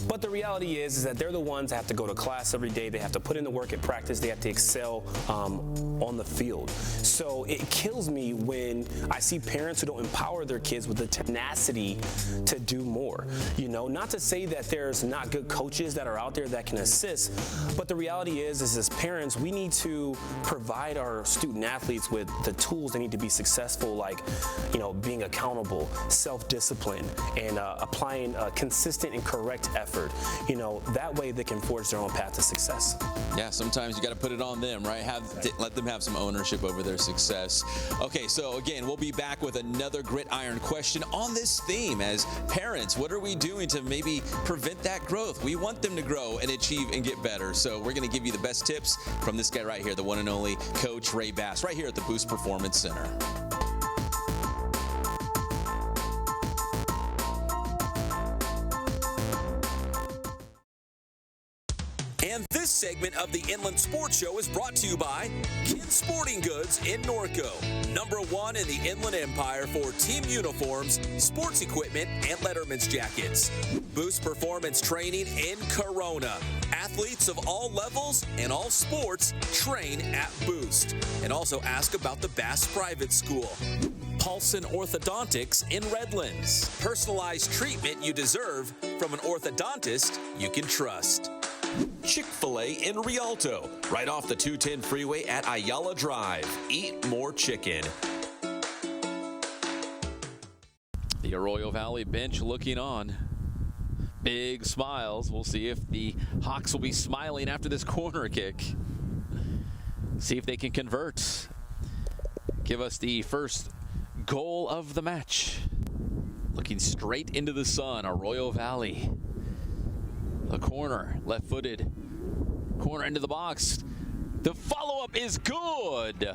but the reality is that they're the ones that have to go to class every day, they have to put in the work at practice, they have to excel on the field. So it kills me when I see parents who don't empower their kids with the tenacity to do more. Not to say that there's not good coaches that are out there that can assist, but the reality is as parents, we need to provide our student athletes with the tools they need to be successful, like being accountable, self-discipline, and applying consistent and correct effort. That way they can forge their own path to success. Yeah, sometimes you got to put it on them, right? Let them have some ownership over their success. Okay, so again, we'll be back with another gridiron question on this theme. As parents, what are we doing to maybe prevent that growth? We want them to grow and achieve and get better. So we're going to give you the best tips from this guy right here, the one and only Coach Ray Bass, right here at the Boost Performance Center. And this segment of the Inland Sports Show is brought to you by Kin Sporting Goods in Norco, #1 in the Inland Empire for team uniforms, sports equipment, and Letterman's jackets. Boost Performance Training in Corona. Athletes of all levels and all sports train at Boost. And also ask about the Bass Private School. Paulson Orthodontics in Redlands. Personalized treatment you deserve from an orthodontist you can trust. Chick-fil-A in Rialto, right off the 210 freeway at Ayala Drive. Eat more chicken. The Arroyo Valley bench looking on. Big smiles. We'll see if the Hawks will be smiling after this corner kick. See if they can convert. Give us the first goal of the match. Looking straight into the sun, Arroyo Valley. The corner, left-footed. Corner into the box. The follow-up is good.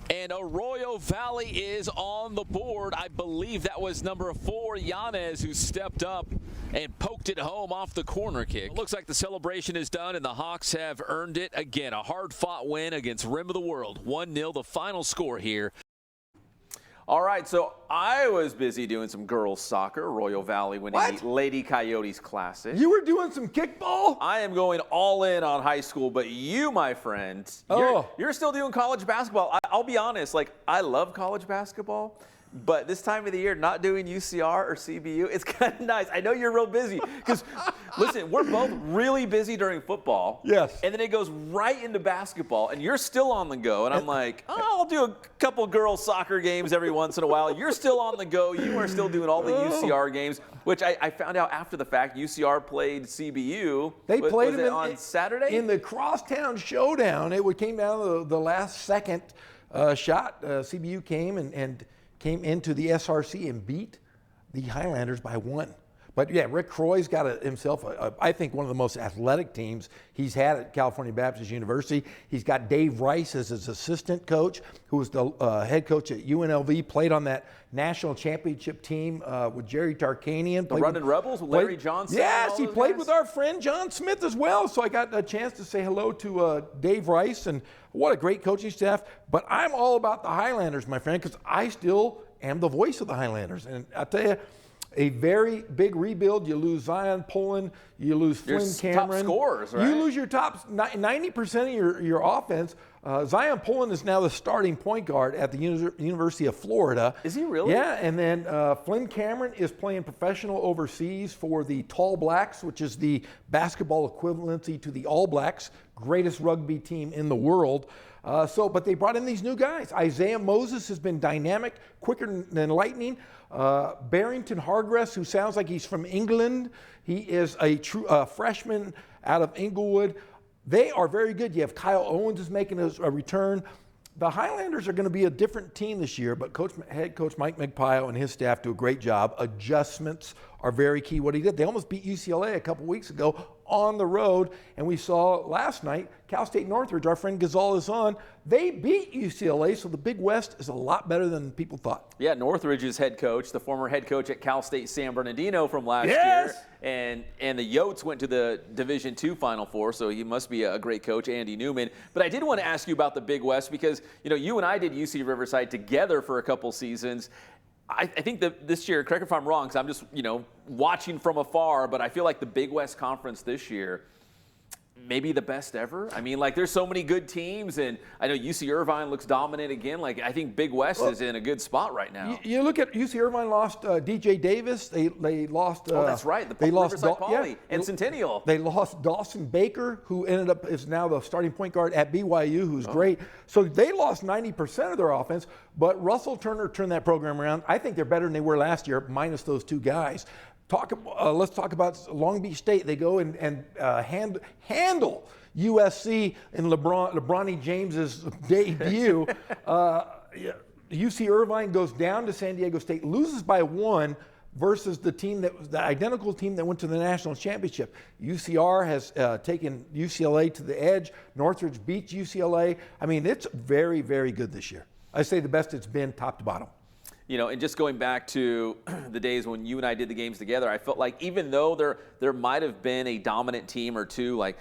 And Arroyo Valley is on the board. I believe that was number 4, Yanez, who stepped up and poked it home off the corner kick. It looks like the celebration is done, and the Hawks have earned it again. A hard-fought win against Rim of the World. 1-0, the final score here. All right, so I was busy doing some girls soccer. Arroyo Valley winning the Lady Coyotes Classic. You were doing some kickball? I am going all in on high school, but you, my friend, you're still doing college basketball. I'll be honest, I love college basketball, but this time of the year, not doing UCR or CBU, it's kind of nice. I know you're real busy because, listen, we're both really busy during football. Yes. And then it goes right into basketball, and you're still on the go. And I'm like, I'll do a couple girls soccer games every once in a while. You're still on the go. You are still doing all the UCR games, which I found out after the fact. UCR played CBU. They played them on Saturday? In the Crosstown Showdown. It came down to the last second shot. CBU came and came into the SRC and beat the Highlanders by 1. But yeah, Rick Croy's got himself, I think, one of the most athletic teams he's had at California Baptist University. He's got Dave Rice as his assistant coach, who was the head coach at UNLV, played on that national championship team with Jerry Tarkanian. The Running Rebels with Larry Johnson? Yes, he played with our friend John Smith as well. So I got a chance to say hello to Dave Rice, and what a great coaching staff. But I'm all about the Highlanders, my friend, because I still am the voice of the Highlanders. And I tell you, a very big rebuild. You lose Zion Pullen, you lose Flynn Cameron. Top scorers, right? You lose your top 90% of your offense. Zion Pullen is now the starting point guard at the University of Florida. Is he really? Yeah, and then Flynn Cameron is playing professional overseas for the Tall Blacks, which is the basketball equivalency to the All Blacks, greatest rugby team in the world. But they brought in these new guys. Isaiah Moses has been dynamic, quicker than lightning. Barrington Hargress, who sounds like he's from England. He is a true freshman out of Inglewood. They are very good. You have Kyle Owens is making a return. The Highlanders are going to be a different team this year, but head coach Mike Magpio and his staff do a great job. Adjustments are very key. What he did, they almost beat UCLA a couple weeks ago on the road. And we saw last night, Cal State Northridge, our friend Gazal is on, they beat UCLA, so the Big West is a lot better than people thought. Yeah, Northridge's head coach, the former head coach at Cal State San Bernardino from last Yes! year. And the Yotes went to the Division II Final Four, so he must be a great coach, Andy Newman. But I did want to ask you about the Big West because, you and I did UC Riverside together for a couple seasons. I think that this year, correct me if I'm wrong, because I'm just, watching from afar, but I feel like the Big West Conference this year, maybe the best ever. I mean, there's so many good teams, and I know UC Irvine looks dominant again. I think Big West is in a good spot right now. You look at UC Irvine lost DJ Davis. They lost. Oh, that's right. They lost Riverside Poly and Centennial. They lost Dawson Baker, who is now the starting point guard at BYU, who's great. So they lost 90% of their offense. But Russell Turner turned that program around. I think they're better than they were last year, minus those two guys. Let's talk about Long Beach State. They go and handle USC in LeBron James's debut. UC Irvine goes down to San Diego State, loses by 1 versus the identical team that went to the national championship. UCR has taken UCLA to the edge. Northridge beats UCLA. I mean, it's very, very good this year. I say the best it's been top to bottom. And just going back to the days when you and I did the games together, I felt like even though there might have been a dominant team or two, like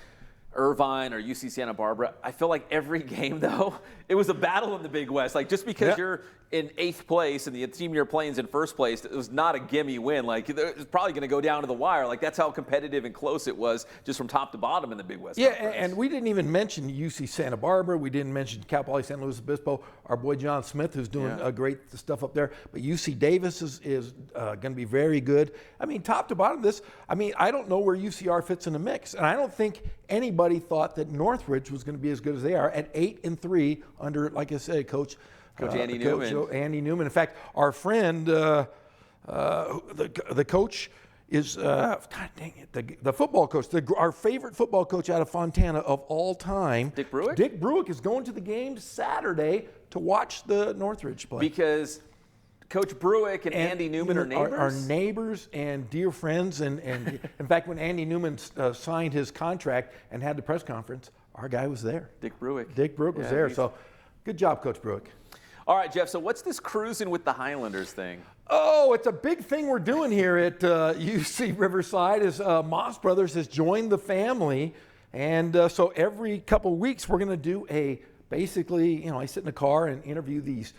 Irvine or UC Santa Barbara, I feel like every game, though, it was a battle in the Big West. Just because you're in 8th place and the team you're playing is in 1st place, it was not a gimme win. It's probably going to go down to the wire. That's how competitive and close it was just from top to bottom in the Big West. Yeah, and we didn't even mention UC Santa Barbara. We didn't mention Cal Poly San Luis Obispo, our boy John Smith, who's doing great stuff up there. But UC Davis is going to be very good. I mean, top to bottom, I don't know where UCR fits in the mix. And I don't think anybody thought that Northridge was going to be as good as they are at 8-3 under, like I said, Coach Andy Newman. Andy Newman. In fact, our friend, the coach is, God dang it, the football coach, our favorite football coach out of Fontana of all time. Dick Bruick? Dick Bruick is going to the game Saturday to watch the Northridge play. Because Coach Bruick and Andy Newman are neighbors? Are neighbors and dear friends. And in fact, when Andy Newman signed his contract and had the press conference, our guy was there. Dick Bruick. Dick Bruick was there. So good job, Coach Bruick. All right, Jeff, so what's this cruising with the Highlanders thing? Oh, it's a big thing we're doing here at UC Riverside is Moss Brothers has joined the family. And so every couple weeks we're going to do basically, I sit in a car and interview these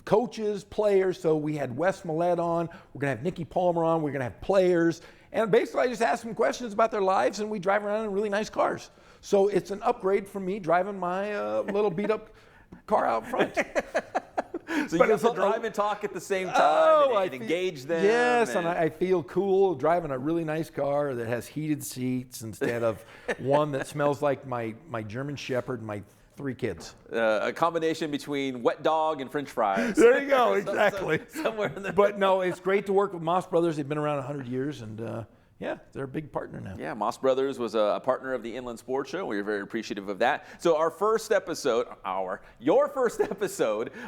coaches, players. So we had Wes Millett on. We're going to have Nikki Palmer on. We're going to have players. And basically I just ask them questions about their lives and we drive around in really nice cars. So it's an upgrade from me driving my little beat up car out front. So you get to drive and talk at the same time and engage them. Yes, and I feel cool driving a really nice car that has heated seats instead of one that smells like my German Shepherd and my 3 kids. A combination between wet dog and French fries. There you go, exactly. Somewhere in there. But no, it's great to work with Moss Brothers. They've been around 100 years, and they're a big partner now. Yeah, Moss Brothers was a partner of the Inland Sports Show. We were very appreciative of that. So your first episode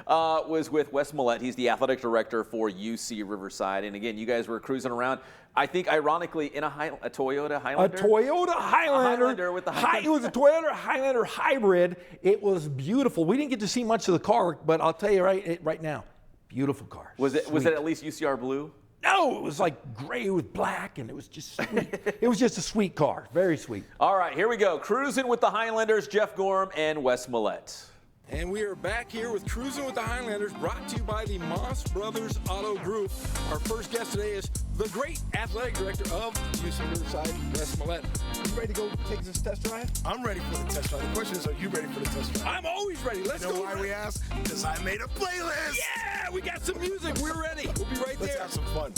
was with Wes Millett. He's the athletic director for UC Riverside. And again, you guys were cruising around, I think ironically, in a Toyota Highlander. A Toyota Highlander. With the it was a Toyota Highlander hybrid. It was beautiful. We didn't get to see much of the car, but I'll tell you right now, beautiful car. Was it at least UCR blue? No, it was like gray with black, and it was just sweet. It was just a sweet car, very sweet. All right, here we go. Cruising with the Highlanders, Jeff Gorham and Wes Millett. And we are back here with Cruising with the Highlanders, brought to you by the Moss Brothers Auto Group. Our first guest today is the great athletic director of UC Riverside, Wes Millett. You ready to go take this test drive? I'm ready for the test drive. The question is, are you ready for the test drive? I'm always ready. Let's go. You know why we ask? Because I made a playlist. Yeah, we got some music. We're ready. We'll be right there. Let's have some fun.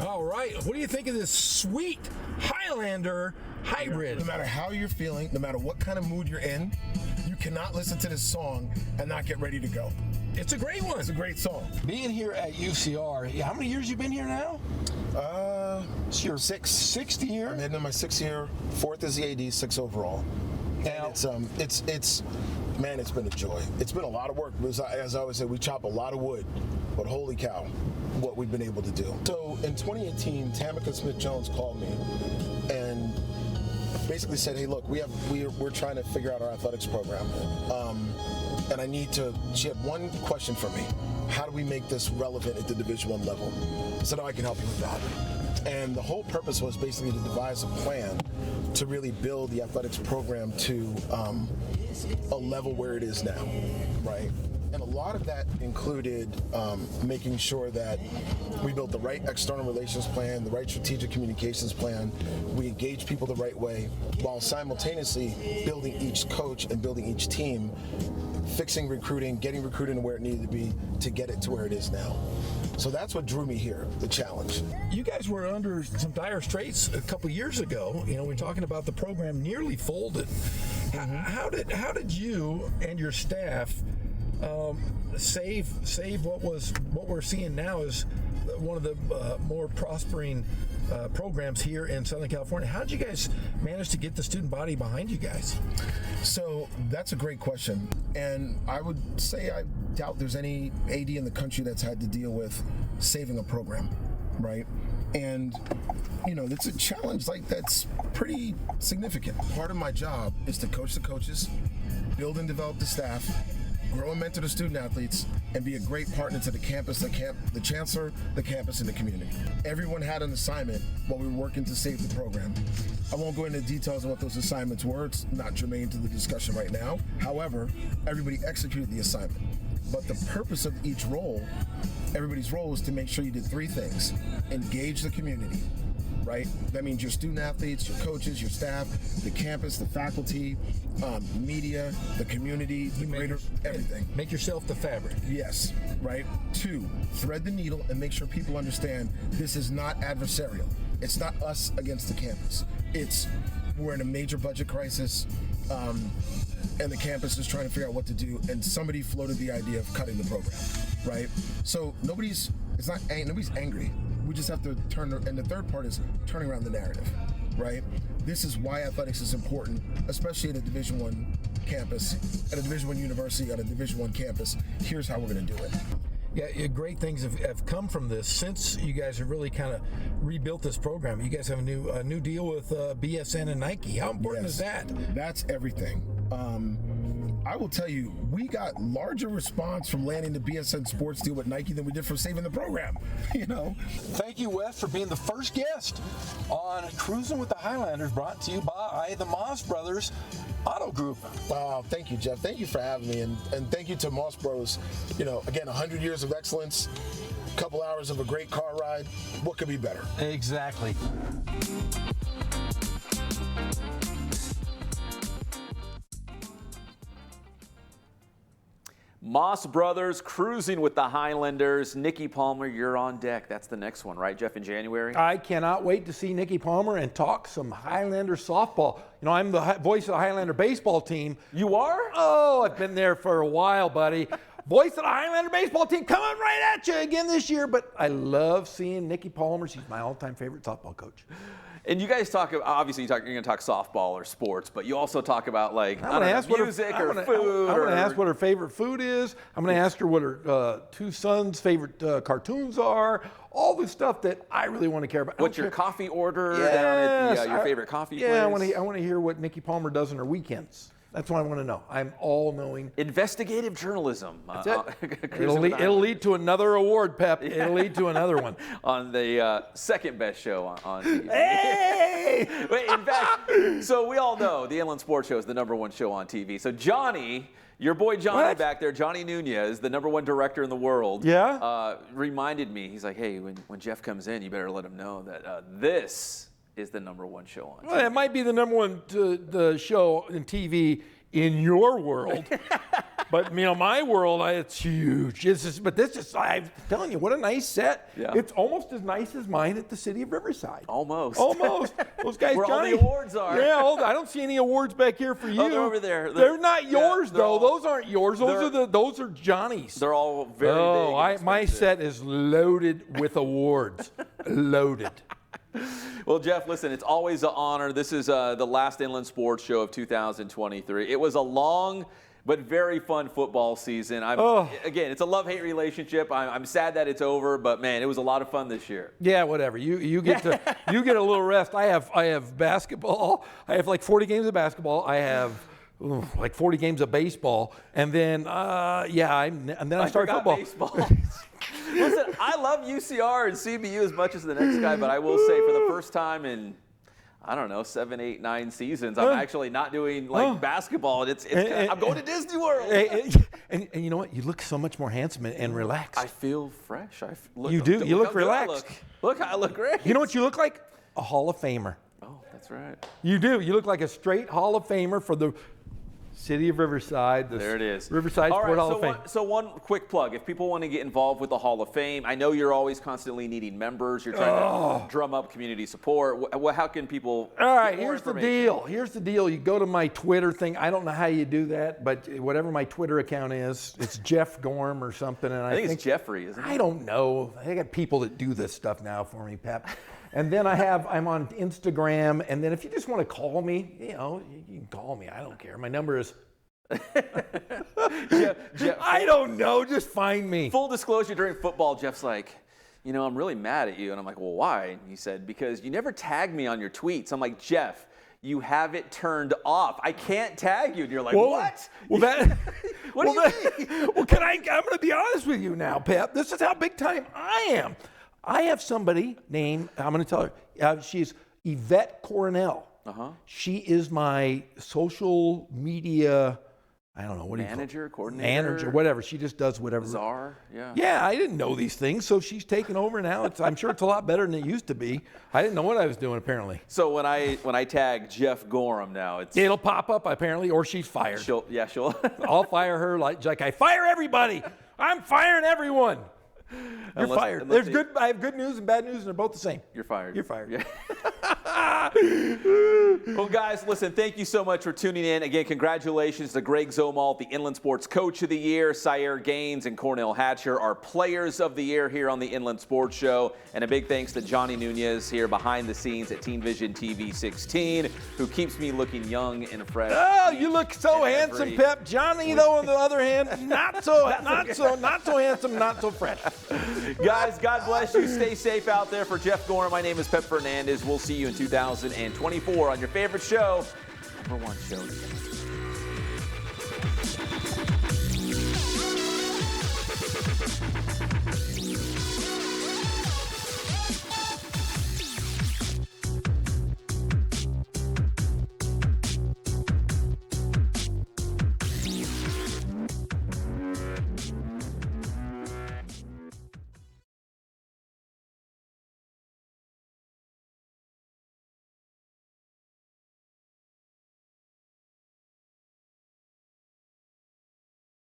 All right. What do you think of this sweet Highlander hybrid? No matter how you're feeling, no matter what kind of mood you're in, you cannot listen to this song and not get ready to go. It's a great one. It's a great song. Being here at UCR, how many years you been here now? It's your sixth year. I'm heading in my 6th year. 4th as the AD, 6 overall. Now, it's man, it's been a joy. It's been a lot of work. As I always say, we chop a lot of wood, but holy cow, what we've been able to do. So in 2018, Tamika Smith-Jones called me and basically said, hey, look, we're trying to figure out our athletics program. And she had one question for me. How do we make this relevant at the Division I level? I said, I can help you with that. And the whole purpose was basically to devise a plan to really build the athletics program to a level where it is now, right? And a lot of that included making sure that we built the right external relations plan, the right strategic communications plan, we engage people the right way, while simultaneously building each coach and building each team, fixing recruiting, getting recruiting where it needed to be to get it to where it is now. So that's what drew me here, the challenge. You guys were under some dire straits a couple years ago. You know, we're talking about the program nearly folded. How did you and your staff save what we're seeing now is one of the more prospering programs here in Southern California? How did you guys manage to get the student body behind you guys? So that's a great question. And I would say I doubt there's any AD in the country that's had to deal with saving a program, right? And, you know, it's a challenge that's pretty significant. Part of my job is to coach the coaches, build and develop the staff, grow and mentor the student athletes, and be a great partner to the campus, the chancellor, the campus, and the community. Everyone had an assignment while we were working to save the program. I won't go into details on what those assignments were. It's not germane to the discussion right now. However, everybody executed the assignment. But the purpose of each role, everybody's role, is to make sure you did three things. Engage the community, right? That means your student athletes, your coaches, your staff, the campus, the faculty, media, the community, the greater everything. Make yourself the fabric. Yes, right? 2, thread the needle and make sure people understand this is not adversarial. It's not us against the campus. We're in a major budget crisis, and the campus is trying to figure out what to do, and somebody floated the idea of cutting the program, right? So nobody's angry. We just have to and the third part is turning around the narrative, right? This is why athletics is important, especially at a Division I campus, at a Division I university, on a Division I campus. Here's how we're gonna do it. Yeah, great things have come from this since you guys have really kind of rebuilt this program. You guys have a new deal with BSN and Nike. How important is that? That's everything. I will tell you, we got larger response from landing the BSN sports deal with Nike than we did from saving the program, you know? Thank you, Wes, for being the first guest on Cruising with the Highlanders, brought to you by the Moss Brothers Auto Group. Thank you, Jeff. Thank you for having me, and thank you to Moss Bros. You know, again, 100 years of excellence, a couple hours of a great car ride. What could be better? Exactly. Moss Brothers cruising with the Highlanders. Nikki Palmer, you're on deck. That's the next one, right, Jeff, in January? I cannot wait to see Nikki Palmer and talk some Highlander softball. You know, I'm the voice of the Highlander baseball team. You are? Oh, I've been there for a while, buddy. Voice of the Highlander baseball team coming right at you again this year. But I love seeing Nikki Palmer. She's my all-time favorite softball coach. And you guys talk, obviously you're going to talk softball or sports, but you also talk about music or food. I'm going to ask what her favorite food is. I'm going to ask her what her two sons' favorite cartoons are. All the stuff that I really want to care about. What's your coffee order down at your favorite coffee place? Yeah, I want to hear what Nikki Palmer does on her weekends. That's what I want to know. I'm all-knowing. Investigative journalism. It'll lead to another award, Pep. Yeah. It'll lead to another one. On the second best show on TV. Hey! Wait, in fact, so we all know the Inland Sports Show is the #1 show on TV. So Johnny, your boy Johnny back there, Johnny Nunez, the #1 director in the world, reminded me. He's like, hey, when Jeff comes in, you better let him know that this is the #1 show on TV. Well, it might be the #1 the show in TV in your world, but my world, it's huge. But this is, I'm telling you, what a nice set. Yeah. It's almost as nice as mine at the City of Riverside. Almost. Those guys, where Johnny, all the awards are. Yeah, I don't see any awards back here for you. Oh, they're over there. They're not yours, though. Those aren't yours. Those are Johnny's. They're all very big. My set is loaded with awards. Loaded. Well, Jeff, listen, it's always an honor. This is the last Inland Sports Show of 2023. It was a long But very fun football season. Again, it's a love-hate relationship. I'm sad that it's over, but man, it was a lot of fun this year. Yeah, whatever. You get to you get a little rest. I have basketball. I have like 40 games of basketball. I have like 40 games of baseball, and then I start football. Baseball. Listen, I love UCR and CBU as much as the next guy, but I will say for the first time in, I don't know, 7, 8, 9 seasons, I'm actually not doing basketball. And I'm going to Disney World. And you know what? You look so much more handsome and relaxed. I feel fresh. You do. You look relaxed. Look how I look great. You know what you look like? A Hall of Famer. Oh, that's right. You do. You look like a straight Hall of Famer for the City of Riverside. There it is. Riverside Sport Hall of Fame. So one quick plug. If people want to get involved with the Hall of Fame, I know you're always constantly needing members. You're trying to drum up community support. How can people All right, get more here's the information? deal. Here's the deal. You go to my Twitter thing. I don't know how you do that, but whatever my Twitter account is, it's Jeff Gorm or something. And I think it's Jeffrey, isn't it? I don't know. I got people that do this stuff now for me, Pep. And then I'm on Instagram. And then if you just want to call me, you can call me. I don't care. My number is Jeff, I don't know. Just find me. Full disclosure, during football, Jeff's like, I'm really mad at you. And I'm like, well, why? And he said, because you never tag me on your tweets. I'm like, Jeff, you have it turned off. I can't tag you. And you're like, what? Well, that. What do you mean? Well, I'm going to be honest with you now, Pep. This is how big time I am. I have somebody named, I'm going to tell her, she's Yvette Cornell. She is my social media, I don't know, what manager, coordinator? Manager, whatever. She just does whatever. Czar, yeah. Yeah, I didn't know these things, so she's taken over now. I'm sure it's a lot better than it used to be. I didn't know what I was doing, apparently. So when I tag Jeff Gorham now, it'll pop up, apparently, or she's fired. She'll. I'll fire her like I fire everybody. I'm firing everyone. You're fired. I have good news and bad news, and they're both the same. You're fired. You're fired. Yeah. Well, guys, listen, thank you so much for tuning in. Again, congratulations to Greg Zomalt, the Inland Sports Coach of the Year. Sire Gaines and Cornell Hatcher are Players of the Year here on the Inland Sports Show. And a big thanks to Johnny Nunez here behind the scenes at Teen Vision TV 16, who keeps me looking young and fresh. Oh, you look so handsome, Pep. Johnny, though, on the other hand, not so handsome, not so fresh. Guys, God bless you. Stay safe out there. For Jeff Gorham, my name is Pep Fernandez. We'll see you in 2024 on your favorite show, #1 show.